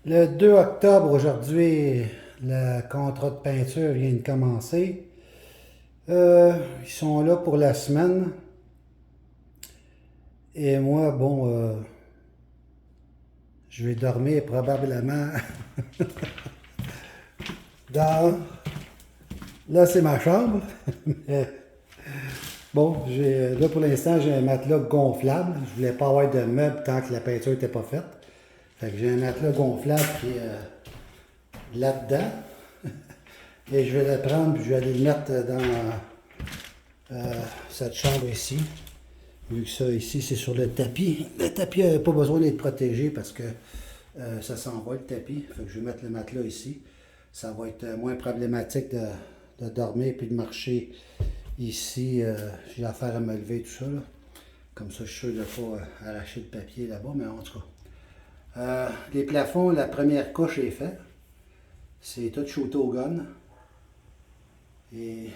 Le 2 octobre, aujourd'hui, le contrat de peinture vient de commencer. Ils sont là pour la semaine. Et moi, bon, je vais dormir probablement dans... Là, c'est ma chambre. Bon, là pour l'instant, j'ai un matelas gonflable. Je voulais pas avoir de meubles tant que la peinture n'était pas faite. Fait que j'ai un matelas gonflable qui est là-dedans. Et je vais le prendre, puis je vais aller le mettre dans cette chambre ici. Vu que ça ici, c'est sur le tapis. Le tapis n'a pas besoin d'être protégé parce que ça s'envole le tapis. Fait que je vais mettre le matelas ici. Ça va être moins problématique de dormir puis de marcher ici. J'ai affaire à me lever, tout ça. Là. Comme ça, je suis sûr de ne pas arracher le papier là-bas, mais en tout cas. Les plafonds, la première couche est faite. C'est tout shooté au gun. Et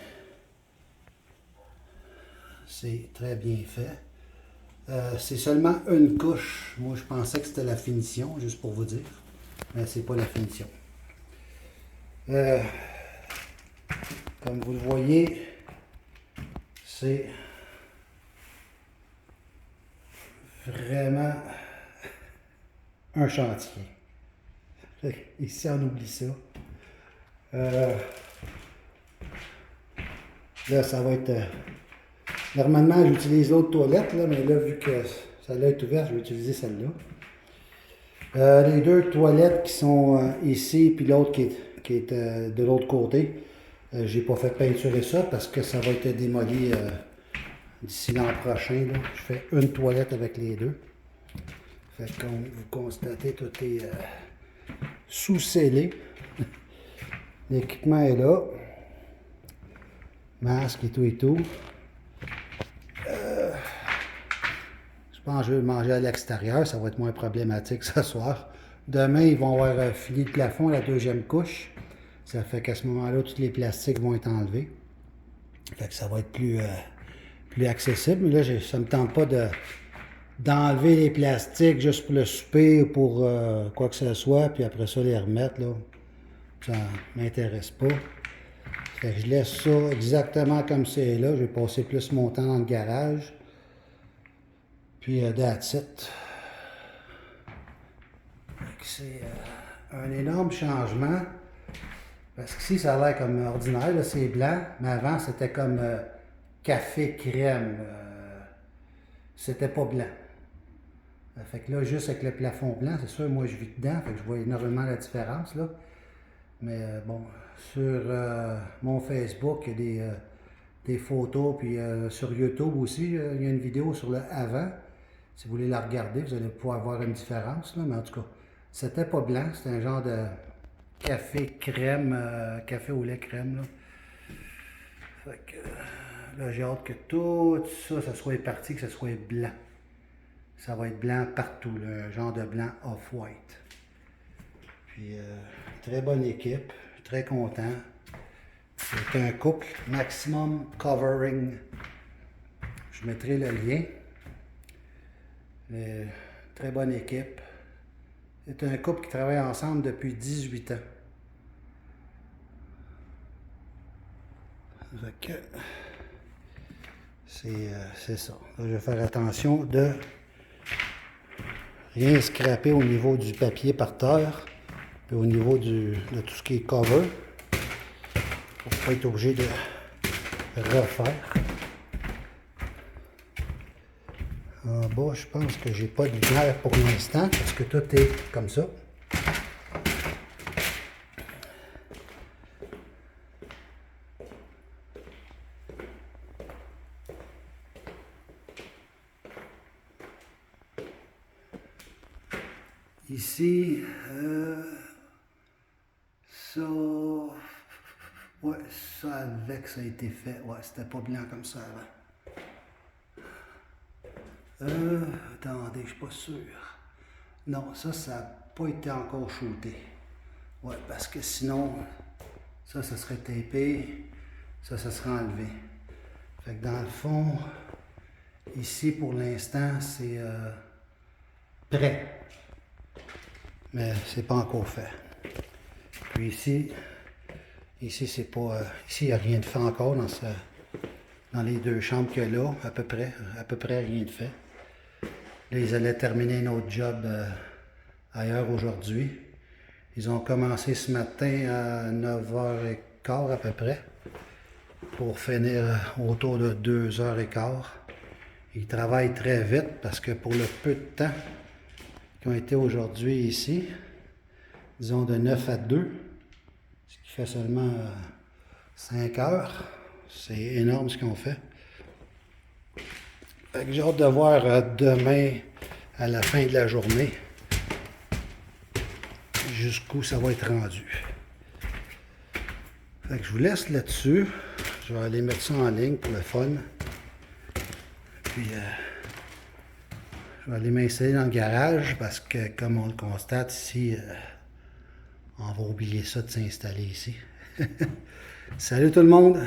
c'est très bien fait. C'est seulement une couche. Moi, je pensais que c'était la finition, juste pour vous dire. Mais c'est pas la finition. Comme vous le voyez, c'est vraiment un chantier. Ici, on oublie ça. Là, ça va être... normalement, j'utilise l'autre toilette, là, mais là, vu que celle-là est ouverte, je vais utiliser celle-là. Les deux toilettes qui sont ici, puis l'autre qui est de l'autre côté, j'ai pas fait peinturer ça parce que ça va être démoli d'ici l'an prochain. Là. Je fais une toilette avec les deux. Fait que comme vous constatez, tout est sous-scellé. L'équipement est là. Masque et tout et tout. Je pense que je vais manger à l'extérieur, ça va être moins problématique ce soir. Demain, ils vont avoir fini le plafond, la deuxième couche. Ça fait qu'à ce moment-là, tous les plastiques vont être enlevés. Fait que ça va être plus accessible. Mais là, ça ne me tente pas d'enlever les plastiques juste pour le souper ou pour quoi que ce soit, puis après ça, les remettre. Là. Ça ne m'intéresse pas. Fait que je laisse ça exactement comme c'est là. Je vais passer plus mon temps dans le garage. Puis, that's it. C'est un énorme changement. Parce qu'ici, ça a l'air comme ordinaire, là, c'est blanc, mais avant, c'était comme café crème. C'était pas blanc. Fait que là, juste avec le plafond blanc, c'est sûr, moi je vis dedans, fait que je vois énormément la différence, là. Mais bon, sur mon Facebook, il y a des photos, puis sur YouTube aussi, il y a une vidéo sur le avant. Si vous voulez la regarder, vous allez pouvoir voir une différence, là. Mais en tout cas, c'était pas blanc, c'était un genre de café crème, café au lait crème, là. Fait que là, j'ai hâte que tout ça, ça soit parti, que ce soit blanc. Ça va être blanc partout, là, un genre de blanc off-white. Puis, très bonne équipe, très content. C'est un couple Maximum Covering. Je mettrai le lien. Très bonne équipe. C'est un couple qui travaille ensemble depuis 18 ans. C'est ça. Là, je vais faire attention de rien scraper au niveau du papier par terre, puis au niveau de tout ce qui est cover, pour ne pas être obligé de refaire. En bas, je pense que j'ai pas de lumière pour l'instant, parce que tout est comme ça. Ici, ça, ouais, ça avec, ça a été fait. Ouais, c'était pas blanc comme ça avant. Attendez, je suis pas sûr. Non, ça n'a pas été encore shooté. Ouais, parce que sinon, ça serait tapé, ça serait enlevé. Fait que dans le fond, ici pour l'instant, c'est prêt. mais c'est pas encore fait. Puis ici c'est pas, ici il n'y a rien de fait encore dans les deux chambres qu'il y a là, à peu près rien de fait. Là, ils allaient terminer notre job ailleurs aujourd'hui. Ils ont commencé ce matin à 9h15 à peu près, pour finir autour de 2h15. Ils travaillent très vite parce que pour le peu de temps qu'ils ont été aujourd'hui ici, disons de 9 à 2, ce qui fait seulement 5 heures, c'est énorme ce qu'ils ont fait. Fait que j'ai hâte de voir demain, à la fin de la journée, jusqu'où ça va être rendu. Fait que je vous laisse là-dessus. Je vais aller mettre ça en ligne pour le fun. Puis, je vais aller m'installer dans le garage parce que, comme on le constate ici, on va oublier ça de s'installer ici. Salut tout le monde!